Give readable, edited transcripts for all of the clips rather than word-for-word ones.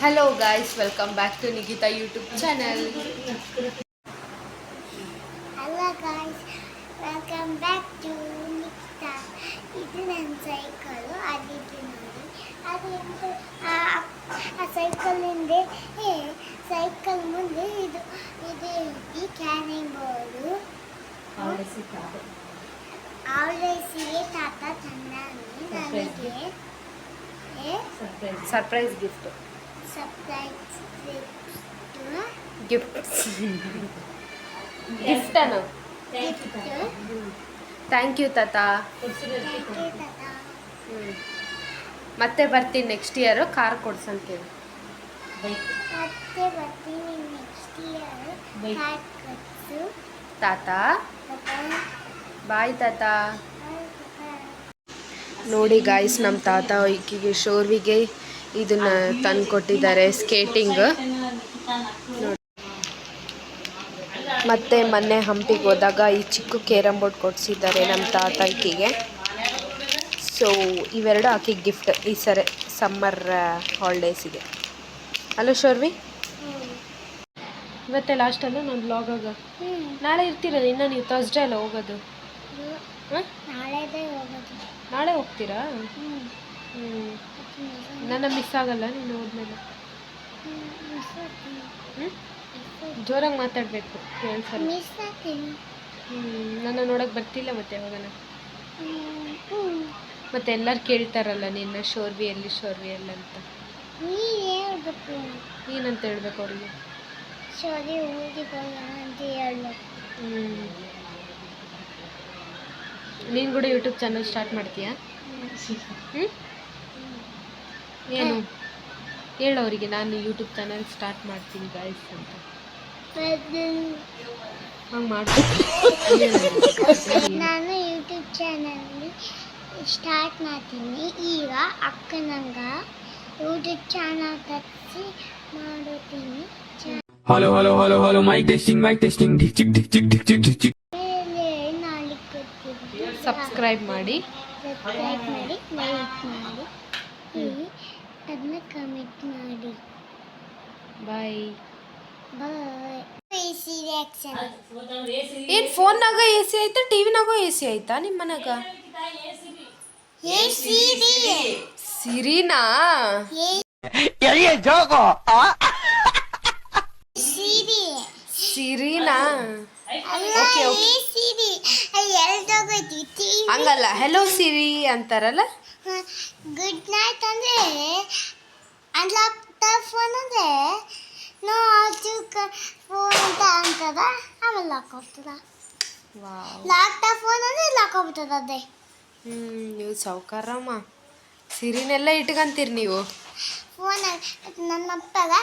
Hello guys, welcome back to Nikita YouTube channel. Hello guys, welcome back to Nikita. ಇದು ನನ್ನ cycle ಅದಿದ್ದು ನೋಡಿ ಅದು ಆ ಸೈಕಲ್ ಹಿಂದೆ ಸೈಕಲ್ ಮುಂದೆ ಇದು ಇದು ಈ ಕ್ಯಾನಿಂಗ್ ಬೋರ್ಡು ಆವಲೇಸಿಗೆ ತಾತ ತಂದಾನೆ ನನಗೆ Surprise gift. Surprise Gift. Gift ano? Thank you tata. ಮತ್ತೆ ಬರ್ತೀನಿ ನೆಕ್ಸ್ಟ್ ಇಯರ್ ಕಾರ್ ಕೊಡ್ಸಂತೀವಿ. ಮತ್ತೆ ಬರ್ತೀನಿ ನೆಕ್ಸ್ಟ್ ಇಯರ್ ಕಾರ್ಡ್ ಕೊಡ್ಸು ತಾತ ಬಾಯ್ ತಾತ. ನೋಡಿ ಗಾಯ್ಸ್, ನಮ್ಮ ತಾತ ಈಕಿಗೆ ಶೋರ್ವಿಗೆ ಇದನ್ನ ತಂದು ಕೊಟ್ಟಿದ್ದಾರೆ, ಸ್ಕೇಟಿಂಗ್. ಮತ್ತೆ ಮೊನ್ನೆ ಹಂಪಿಗೆ ಹೋದಾಗ ಈ ಚಿಕ್ಕ ಕೇರಮ್ ಬೋರ್ಡ್ ಕೊಡಿಸಿದ್ದಾರೆ ನಮ್ಮ ತಾತ ಈಕಿಗೆ. ಸೊ ಇವೆರಡು ಆಕಿಗೆ ಗಿಫ್ಟ್ ಈ ಸರಿ ಸಮ್ಮರ್ ಹಾಲಿಡೇಸಿಗೆ. ಹಲೋ ಶೋರ್ವಿ, ಇವತ್ತೇ ಲಾಸ್ಟಲ್ಲ ನಾನು ಬ್ಲಾಗಾಗ. ನಾಳೆ ಇರ್ತೀರಲ್ಲ, ಇನ್ನು ನೀವು ಥರ್ಸ್ಡೇ ಅಲ್ಲ ಹೋಗೋದು? ಹಾಂ, ನಾಳೆ ಹೋಗ್ತೀರಾ? ನನ್ನ ಮಿಸ್ ಆಗಲ್ಲ ನೀನು ಹೋದ್ಮೇಲೆ? ಜೋರಾಗಿ ಮಾತಾಡಬೇಕು, ಕೇಳಿಸಲ್ಲ. ನನ್ನ ನೋಡೋಕೆ ಬರ್ತಿಲ್ಲ ಮತ್ತೆ ಯಾವಾಗನ? ಮತ್ತೆ ಎಲ್ಲರೂ ಕೇಳ್ತಾರಲ್ಲ ನಿನ್ನ, ಶೋರ್ವಿ ಎಲ್ಲಿ ಶೋರ್ವಿ ಎಲ್ಲ ಅಂತ. ಏನಂತ ಹೇಳ್ಬೇಕು ಅವ್ರಿಗೆ? ನೀನು ಕೂಡ ಯೂಟ್ಯೂಬ್ ಚಾನಲ್ ಸ್ಟಾರ್ಟ್ ಮಾಡ್ತೀಯಾ? ಏನು ಹೇಳೋರಿಗೆ, ನಾನು ಯೂಟ್ಯೂಬ್ ಚಾನಲ್ ಸ್ಟಾರ್ಟ್ ಮಾಡ್ತೀನಿ ಗಾಯ್ಸ್ ಅಂತ. ಹಂಗೆ ಮಾಡ್ತೀನಿ. ನಾನು ಯೂಟ್ಯೂಬ್ ಚಾನಲ್ ಸ್ಟಾರ್ಟ್ ಮಾಡ್ತೀನಿ ಈಗ. ಅಕ್ಕನಂಗೆ ಯೂಟ್ಯೂಬ್ ಚಾನಲ್ ಕಟ್ಸಿ ಮಾಡುತ್ತೀನಿ. Hello, hello, hello, hello. Mic testing, mic testing. Dick, dick, dick, dick, dick, dick, dick, dick. Subscribe ಮಾಡಿ, ಲೈಕ್ ಮಾಡಿ, ಅದನ್ನ ಕಮೆಂಟ್ ಮಾಡಿ. ಬಾಯ್. ರಿಯಾಕ್ಷನ್ ಏನು ಫೋನ್ನಾಗ ಎ ಸಿ ಆಯ್ತಾ, ಟಿವಿನಾಗ ಎ ಸಿ ಆಯ್ತಾ ನಿಮ್ಮ ಮನೆಗ? ಸಿರಿನಾ? ಸಿರಿನಾ? ಓಕೆ ಓಕೆ, ಹಂಗಲ್ಲ, ಹೆಲೋ ಸಿರಿ ಅಂತಾರಲ್ಲ. ಗುಡ್ ನೈಟ್ ಅಂದರೆ ಅನ್ಲಾಕ್ ಫೋನ್ ಅಂದರೆ ನೋ ಫೋನ್ ಅಂತ ಅಂತದ, ಆಮೇಲೆ ಲಾಕ್ ಆಗ್ತದ. ಲಾಕ್ ಫೋನ್ ಅಂದರೆ ಲಾಕ್ ಆಗ್ಬಿಡ್ತದ ಅದೇ. ನೀವು ಸಾವುಕಾರಮ್ಮ, ಸಿರಿನೆಲ್ಲ ಇಟ್ಕೊಂತೀರಿ ನೀವು. ಫೋನ್ ನಮ್ಮ ಅಪ್ಪಗ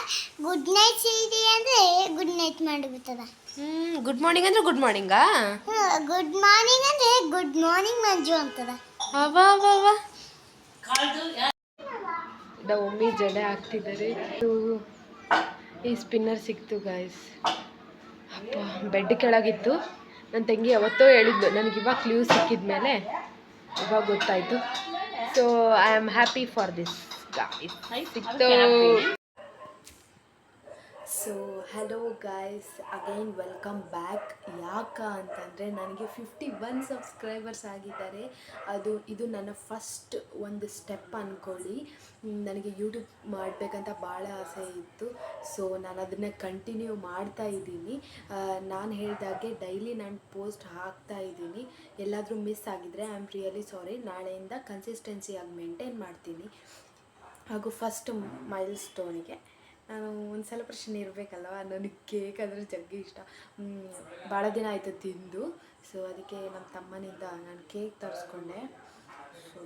ಗುಡ್ ನೈಟ್ ಸಿರಿ ಅಂದರೆ ಗುಡ್ ನೈಟ್ ಮಾಡಿಬಿಡ್ತದ. ಗುಡ್ ಮಾರ್ನಿಂಗ್ ಅಂದರೆ ಗುಡ್ ಮಾರ್ನಿಂಗಾ? ಗುಡ್ ಮಾರ್ನಿಂಗ್ ಅಂದರೆ ಗುಡ್ ಮಾರ್ನಿಂಗ್ ಮಂಜು ಅಂತದ. ಅವಾ ಒಮ್ಮೆ ಜಡೆ ಹಾಕ್ತಿದ್ದಾರೆ. ಈ ಸ್ಪಿನ್ನರ್ ಸಿಕ್ತು ಗಾಯ್ಸ್. ಅಪ್ಪ, ಬೆಡ್ ಕೆಳಗಿತ್ತು. ನನ್ನ ತಂಗಿ ಯಾವತ್ತೋ ಹೇಳಿದ್ದು ನನಗೆ, ಇವಾಗ ಕ್ಲೂ ಸಿಕ್ಕಿದ ಮೇಲೆ ಇವಾಗ ಗೊತ್ತಾಯಿತು. So I am happy for this guys, ಸಿಕ್ತು. So hello guys, again welcome back. ಅಂತಂದರೆ ನನಗೆ 51 ಸಬ್ಸ್ಕ್ರೈಬರ್ಸ್ ಆಗಿದ್ದಾರೆ. ಇದು ನನ್ನ ಫಸ್ಟ್ ಒಂದು ಸ್ಟೆಪ್ ಅಂದ್ಕೊಳ್ಳಿ. ನನಗೆ ಯೂಟ್ಯೂಬ್ ಮಾಡಬೇಕಂತ ಭಾಳ ಆಸೆ ಇತ್ತು. ಸೊ ನಾನು ಅದನ್ನು ಕಂಟಿನ್ಯೂ ಮಾಡ್ತಾ ಇದ್ದೀನಿ. ನಾನು ಹೇಳಿದಾಗೆ ಡೈಲಿ ನಾನು ಪೋಸ್ಟ್ ಹಾಕ್ತಾ ಇದ್ದೀನಿ. ಎಲ್ಲಾದರೂ ಮಿಸ್ ಆಗಿದ್ದರೆ ಐ ಆಮ್ ರಿಯಲಿ ಸಾರಿ. ನಾಳೆಯಿಂದ ಕನ್ಸಿಸ್ಟೆನ್ಸಿಯಾಗಿ ಮೇಂಟೈನ್ ಮಾಡ್ತೀನಿ. ಹಾಗೂ ಫಸ್ಟ್ ಮೈಲ್ ಸ್ಟೋನಿಗೆ ನಾನು ಒಂದು ಸೆಲೆಬ್ರೇಷನ್ ಇರಬೇಕಲ್ವ. ನನಗೆ ಕೇಕ್ ಅಂದರೆ ಜಗ್ಗಿ ಇಷ್ಟ. ಭಾಳ ದಿನ ಆಯಿತು ತಿಂದು. ಸೊ ಅದಕ್ಕೆ ನಮ್ಮ ತಮ್ಮನಿಂದ ನಾನು ಕೇಕ್ ತರಿಸ್ಕೊಂಡೆ. ಸೊ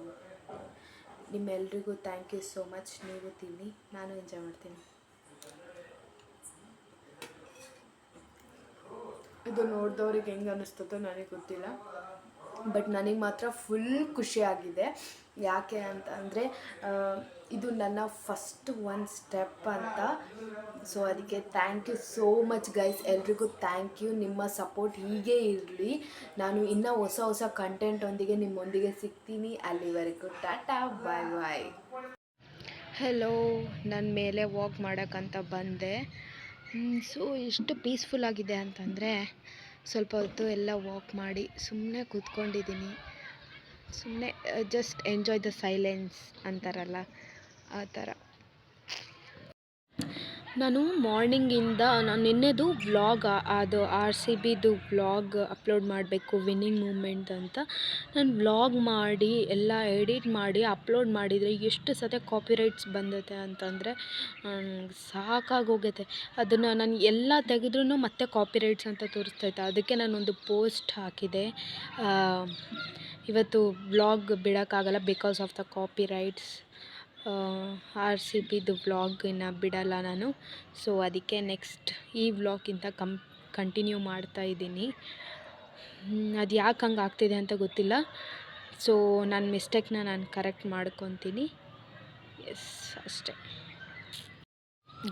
ನಿಮ್ಮೆಲ್ರಿಗೂ ಥ್ಯಾಂಕ್ ಯು ಸೋ ಮಚ್. ನೀವು ತಿನ್ನಿ, ನಾನು ಎಂಜಾಯ್ ಮಾಡ್ತೀನಿ. ಇದು ನೋಡಿದವ್ರಿಗೆ ಹೆಂಗೆ ಅನ್ನಿಸ್ತದೋ ನನಗೆ ಗೊತ್ತಿಲ್ಲ, ಬಟ್ ನನಗೆ ಮಾತ್ರ ಫುಲ್ ಖುಷಿಯಾಗಿದೆ. ಯಾಕೆ ಅಂತ ಅಂದರೆ ಇದು ನನ್ನ ಫಸ್ಟ್ ಒಂದು ಸ್ಟೆಪ್ ಅಂತ. ಸೊ ಅದಕ್ಕೆ thank you so much guys, ಎಲ್ರಿಗೂ ಥ್ಯಾಂಕ್ ಯು. ನಿಮ್ಮ ಸಪೋರ್ಟ್ ಹೀಗೆ ಇರಲಿ. ನಾನು ಇನ್ನೂ ಹೊಸ ಕಂಟೆಂಟೊಂದಿಗೆ ನಿಮ್ಮೊಂದಿಗೆ ಸಿಗ್ತೀನಿ. ಅಲ್ಲಿವರೆಗೂ ಟಾಟಾ, ಬಾಯ್ ಬಾಯ್. ಹಲೋ, ನಾನು ಮೇಲೆ ವಾಕ್ ಮಾಡೋಕ್ಕಂತ ಬಂದೆ. ಸೊ ಎಷ್ಟು ಪೀಸ್ಫುಲ್ ಆಗಿದೆ ಅಂತಂದರೆ ಸ್ವಲ್ಪ ಹೊತ್ತು ಎಲ್ಲ ವಾಕ್ ಮಾಡಿ ಸುಮ್ಮನೆ ಕೂತ್ಕೊಂಡಿದ್ದೀನಿ. ಸುಮ್ಮನೆ ಜಸ್ಟ್ ಎಂಜಾಯ್ ದ ಸೈಲೆನ್ಸ್ ಅಂತಾರಲ್ಲ ಆ ಥರ. ನಾನು ಮಾರ್ನಿಂಗಿಂದ ನಿನ್ನೆದು ವ್ಲಾಗ್, ಅದು RCBದು ವ್ಲಾಗ್ ಅಪ್ಲೋಡ್ ಮಾಡಬೇಕು, ವಿನ್ನಿಂಗ್ ಮೂಮೆಂಟ್ ಅಂತ. ನಾನು ವ್ಲಾಗ್ ಮಾಡಿ ಎಲ್ಲ ಎಡಿಟ್ ಮಾಡಿ ಅಪ್ಲೋಡ್ ಮಾಡಿದರೆ ಎಷ್ಟು ಸತಿ ಕಾಪಿರೈಟ್ಸ್ ಬಂದೈತೆ ಅಂತಂದರೆ ಸಾಕಾಗೋಗೈತೆ. ಅದನ್ನು ನಾನು ಎಲ್ಲ ತೆಗೆದ್ರೂ ಮತ್ತೆ ಕಾಪಿರೈಟ್ಸ್ ಅಂತ ತೋರಿಸ್ತೈತೆ. ಅದಕ್ಕೆ ನಾನೊಂದು ಪೋಸ್ಟ್ ಹಾಕಿದೆ, ಇವತ್ತು ವ್ಲಾಗ್ ಬಿಡೋಕ್ಕಾಗಲ್ಲ ಬಿಕಾಸ್ ಆಫ್ ದ ಕಾಪಿರೈಟ್ಸ್. RCBದು ವ್ಲಾಗನ್ನು ಬಿಡಲ್ಲ ನಾನು. ಸೊ ಅದಕ್ಕೆ ನೆಕ್ಸ್ಟ್ ಈ ವ್ಲಾಗಿಂತ ಕಂಟಿನ್ಯೂ ಮಾಡ್ತಾಯಿದ್ದೀನಿ. ಅದು ಯಾಕೆ ಹಂಗೆ ಆಗ್ತಿದೆ ಅಂತ ಗೊತ್ತಿಲ್ಲ. ಸೊ ನನ್ನ ಮಿಸ್ಟೇಕ್ನ ನಾನು ಕರೆಕ್ಟ್ ಮಾಡ್ಕೊತೀನಿ. ಎಸ್, ಅಷ್ಟೇ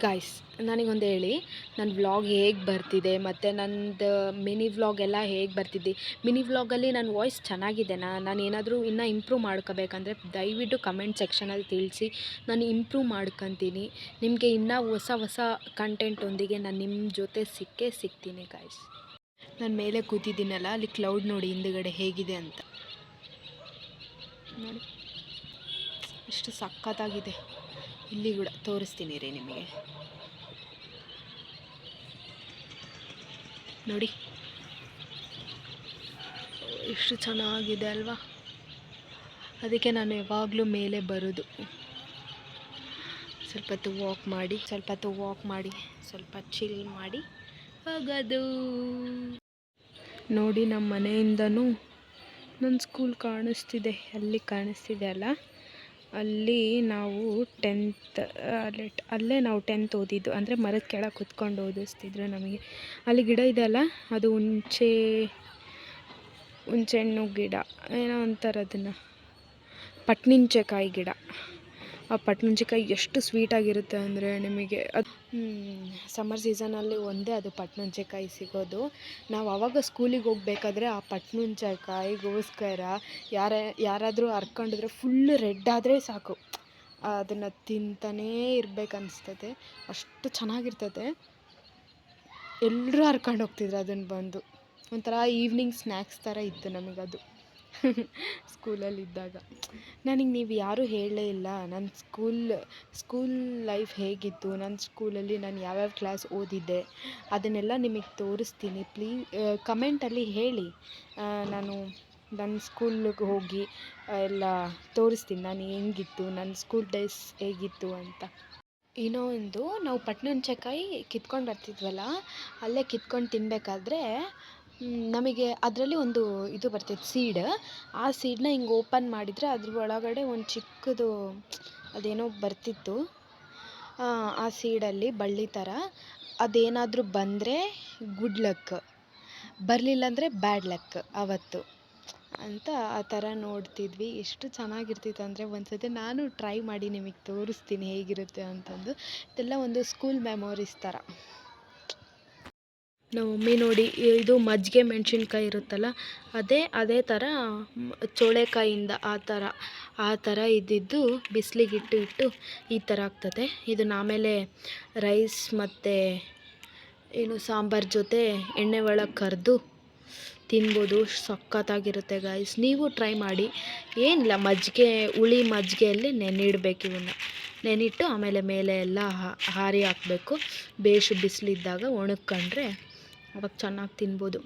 ಗಾಯ್ಸ್. ನನಗೊಂದು ಹೇಳಿ, ನನ್ನ ವ್ಲಾಗ್ ಹೇಗೆ ಬರ್ತಿದೆ ಮತ್ತು ನನ್ನದು ಮಿನಿ ವ್ಲಾಗ್ ಎಲ್ಲ ಹೇಗೆ ಬರ್ತಿದ್ದೆ. ಮಿನಿ ವ್ಲಾಗಲ್ಲಿ ನನ್ನ ವಾಯ್ಸ್ ಚೆನ್ನಾಗಿದೆನಾ, ನಾನು ಏನಾದರೂ ಇನ್ನೂ ಇಂಪ್ರೂವ್ ಮಾಡ್ಕೋಬೇಕಂದ್ರೆ ದಯವಿಟ್ಟು ಕಮೆಂಟ್ ಸೆಕ್ಷನಲ್ಲಿ ತಿಳಿಸಿ. ನಾನು ಇಂಪ್ರೂವ್ ಮಾಡ್ಕೊತೀನಿ. ನಿಮಗೆ ಇನ್ನೂ ಹೊಸ ಕಂಟೆಂಟೊಂದಿಗೆ ನಾನು ನಿಮ್ಮ ಜೊತೆ ಸಿಗ್ತೀನಿ ಗಾಯ್ಸ್. ನಾನು ಮೇಲೆ ಕೂತಿದ್ದೀನಲ್ಲ, ಅಲ್ಲಿ ಕ್ಲೌಡ್ ನೋಡಿ ಹಿಂದುಗಡೆ ಹೇಗಿದೆ ಅಂತ ನೋಡಿ, ಎಷ್ಟು ಸಖತ್ತಾಗಿದೆ. ಇಲ್ಲಿ ಕೂಡ ತೋರಿಸ್ತೀನಿ ರೀ ನಿಮಗೆ, ನೋಡಿ ಎಷ್ಟು ಚೆನ್ನಾಗಿದೆ ಅಲ್ವಾ. ಅದಕ್ಕೆ ನಾನು ಯಾವಾಗಲೂ ಮೇಲೆ ಬರೋದು. ಸ್ವಲ್ಪ ಹೊತ್ತು ವಾಕ್ ಮಾಡಿ ಸ್ವಲ್ಪ ಚಿಲ್ ಮಾಡಿ ಹೋಗೋದು. ನೋಡಿ, ನಮ್ಮ ಮನೆಯಿಂದನೂ ನನ್ನ ಸ್ಕೂಲ್ ಕಾಣಿಸ್ತಿದೆ, ಅಲ್ಲಿ ಕಾಣಿಸ್ತಿದೆ ಅಲ್ಲ, ಅಲ್ಲಿ ನಾವು 10th ಅಲ್ಲೇ ನಾವು 10th ಓದಿದ್ದು. ಅಂದರೆ ಮರದ ಕೆಳಗೆ ಕುತ್ಕೊಂಡು ಓದಿಸ್ತಿದ್ರು ನಮಗೆ. ಅಲ್ಲಿ ಗಿಡ ಇದೆ ಅಲ್ಲ, ಅದು ಹುಣಸೆಹಣ್ಣು ಗಿಡ ಏನೋ ಅಂತಾರೆ ಅದನ್ನು, ಪಟ್ನಿಂಚೆಕಾಯಿ ಗಿಡ. ಆ ಪಟ್ನಿಂಚೆಕಾಯಿ ಎಷ್ಟು ಸ್ವೀಟಾಗಿರುತ್ತೆ ಅಂದರೆ ನಿಮಗೆ ಅದು ಸಮ್ಮರ್ ಸೀಸನಲ್ಲಿ ಒಂದೇ ಅದು ಪಟ್ನುಂಚೆಕಾಯಿ ಸಿಗೋದು. ನಾವು ಆವಾಗ ಸ್ಕೂಲಿಗೆ ಹೋಗ್ಬೇಕಾದ್ರೆ ಆ ಪಟ್ನುಂಚೆಕಾಯಿಗೋಸ್ಕರ ಯಾರಾದರೂ ಹರ್ಕೊಂಡಿದ್ರೆ ಫುಲ್ಲು ರೆಡ್ ಆದರೆ ಸಾಕು, ಅದನ್ನು ತಿಂತಾನೇ ಇರಬೇಕನ್ನಿಸ್ತದೆ, ಅಷ್ಟು ಚೆನ್ನಾಗಿರ್ತದೆ. ಎಲ್ಲರೂ ಹರ್ಕೊಂಡು ಹೋಗ್ತಿದ್ರು ಅದನ್ನು ಬಂದು. ಒಂಥರ ಈವ್ನಿಂಗ್ ಸ್ನ್ಯಾಕ್ಸ್ ಥರ ಇತ್ತು ನಮಗದು ಸ್ಕೂಲಲ್ಲಿದ್ದಾಗ. ನನಗೆ ನೀವು ಯಾರೂ ಹೇಳಲೇ ಇಲ್ಲ ನನ್ನ ಸ್ಕೂಲ್ ಲೈಫ್ ಹೇಗಿತ್ತು, ನನ್ನ ಸ್ಕೂಲಲ್ಲಿ ನಾನು ಯಾವ್ಯಾವ ಕ್ಲಾಸ್ ಓದಿದ್ದೆ ಅದನ್ನೆಲ್ಲ ನಿಮಗೆ ತೋರಿಸ್ತೀನಿ. ಕಮೆಂಟಲ್ಲಿ ಹೇಳಿ, ನಾನು ನನ್ನ ಸ್ಕೂಲಿಗೆ ಹೋಗಿ ಎಲ್ಲ ತೋರಿಸ್ತೀನಿ ನಾನು ಹೆಂಗಿತ್ತು, ನನ್ನ ಸ್ಕೂಲ್ ಡೇಸ್ ಹೇಗಿತ್ತು ಅಂತ. ಇನ್ನೂ ಒಂದು, ನಾವು ಪಟ್ನುಂಚೆಕಾಯಿ ಕಿತ್ಕೊಂಡು ಬರ್ತಿದ್ವಲ್ಲ, ಅಲ್ಲೇ ಕಿತ್ಕೊಂಡು ತಿನ್ನಬೇಕಾದ್ರೆ ನಮಗೆ ಅದರಲ್ಲಿ ಒಂದು ಇದು ಬರ್ತಿತ್ತು ಸೀಡ್. ಆ ಸೀಡನ್ನ ಹಿಂಗೆ ಓಪನ್ ಮಾಡಿದರೆ ಅದ್ರ ಒಳಗಡೆ ಒಂದು ಚಿಕ್ಕದು ಅದೇನೋ ಬರ್ತಿತ್ತು. ಆ ಸೀಡಲ್ಲಿ ಬಳ್ಳಿ ಥರ ಅದೇನಾದರೂ ಬಂದರೆ ಗುಡ್ ಲಕ್, ಬರಲಿಲ್ಲ ಅಂದರೆ ಬ್ಯಾಡ್ ಲಕ್ ಅವತ್ತು ಅಂತ ಆ ಥರ ನೋಡ್ತಿದ್ವಿ. ಎಷ್ಟು ಚೆನ್ನಾಗಿರ್ತಿತ್ತು ಅಂದರೆ ಒಂದ್ಸತಿ ನಾನು ಟ್ರೈ ಮಾಡಿ ನಿಮಗೆ ತೋರಿಸ್ತೀನಿ ಹೇಗಿರುತ್ತೆ ಅಂತಂದು. ಇದೆಲ್ಲ ಒಂದು ಸ್ಕೂಲ್ ಮೆಮೊರೀಸ್ ಥರ. ನಮ್ಮ ಮಮ್ಮಿ ನೋಡಿ, ಇದು ಮಜ್ಜಿಗೆ ಮೆಣಸಿನ್ಕಾಯಿ ಇರುತ್ತಲ್ಲ, ಅದೇ ಥರ ಚೋಳೆಕಾಯಿಂದ ಆ ಥರ ಇದ್ದಿದ್ದು ಬಿಸಿಲಿಗಿಟ್ಟು ಈ ಥರ ಆಗ್ತದೆ. ಇದನ್ನು ಆಮೇಲೆ ರೈಸ್ ಮತ್ತು ಸಾಂಬಾರು ಜೊತೆ ಎಣ್ಣೆ ಒಳಗೆ ಕರೆದು ತಿನ್ಬೋದು. ಸಖತ್ತಾಗಿರುತ್ತೆ ಗಾಯ್ಸ್, ನೀವು ಟ್ರೈ ಮಾಡಿ. ಏನಿಲ್ಲ, ಹುಳಿ ಮಜ್ಜಿಗೆಯಲ್ಲಿ ನೆನಿಡಬೇಕು. ಇವನ್ನ ನೆನಿಟ್ಟು ಆಮೇಲೆ ಮೇಲೆ ಎಲ್ಲ ಹಾರಿ ಹಾಕಬೇಕು. ಬೇಷ್ ಬಿಸಿಲಿದ್ದಾಗ ಒಣಗ್ಕೊಂಡ್ರೆ ಅವಾಗ ಚೆನ್ನಾಗಿ ತಿನ್ಬೋದು.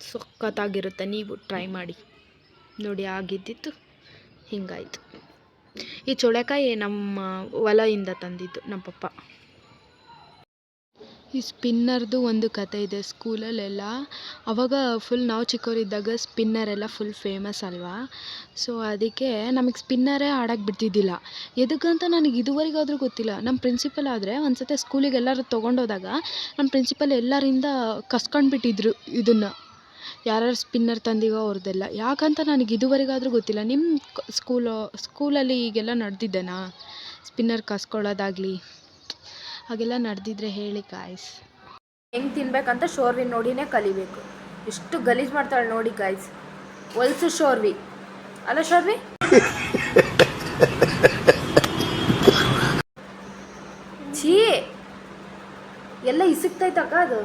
ಸಖತ್ತಾಗಿರುತ್ತೆ, ನೀವು ಟ್ರೈ ಮಾಡಿ ನೋಡಿ. ಆಗಿದ್ದಿತ್ತು ಹಿಂಗಾಯಿತು. ಈ ಚೋಳೆಕಾಯಿ ನಮ್ಮ ಹೊಲದಿಂದ ತಂದಿದ್ದು ನಮ್ಮ ಪಪ್ಪ. ಈ ಸ್ಪಿನ್ನರ್ದು ಒಂದು ಕತೆ ಇದೆ ಸ್ಕೂಲಲ್ಲೆಲ್ಲ. ಆವಾಗ ಫುಲ್ ನಾವು ಚಿಕ್ಕವರಿದ್ದಾಗ ಸ್ಪಿನ್ನರೆಲ್ಲ ಫುಲ್ ಫೇಮಸ್ ಅಲ್ವಾ. ಸೊ ಅದಕ್ಕೆ ನಮಗೆ ಸ್ಪಿನ್ನರೇ ಆಡೋಕ್ಕೆ ಬಿಡ್ತಿದ್ದಿಲ್ಲ. ಎದಕ್ಕಂತ ನನಗೆ ಇದುವರೆಗಾದರೂ ಗೊತ್ತಿಲ್ಲ. ನಮ್ಮ ಪ್ರಿನ್ಸಿಪಲ್ ಆದರೆ ಒಂದು ಸತಿ ಸ್ಕೂಲಿಗೆ ಎಲ್ಲರೂ ತೊಗೊಂಡೋದಾಗ ನಮ್ಮ ಪ್ರಿನ್ಸಿಪಲ್ ಎಲ್ಲರಿಂದ ಕಸ್ಕೊಂಡ್ಬಿಟ್ಟಿದ್ರು ಇದನ್ನು, ಯಾರ್ಯಾರು ಸ್ಪಿನ್ನರ್ ತಂದಿವೋ ಅವ್ರದ್ದೆಲ್ಲ. ಯಾಕಂತ ನನಗೆ ಇದುವರೆಗಾದರೂ ಗೊತ್ತಿಲ್ಲ. ನಿಮ್ಮ ಸ್ಕೂಲಲ್ಲಿ ಈಗೆಲ್ಲ ನಡೆದಿದ್ದೇನಾ, ಸ್ಪಿನ್ನರ್ ಕಸ್ಕೊಳ್ಳೋದಾಗಲಿ ಹಾಗೆಲ್ಲ ನಡೆದಿದ್ರೆ ಹೇಳಿ ಗಾಯ್ಸ್. ಹೆಂಗೆ ತಿನ್ಬೇಕಂತ ಶೋರ್ವಿ ನೋಡಿನೇ ಕಲಿಬೇಕು. ಎಷ್ಟು ಗಲೀಜು ಮಾಡ್ತಾಳೆ ನೋಡಿ ಗಾಯ್ಸ್, ಹೊಲ್ಸು ಶೋರ್ವಿ ಅಲ್ಲ ಶೋರ್ವಿ. ಛೀ ಎಲ್ಲ ಇಸುಕ್ತೈತಕ್ಕ ಅದು.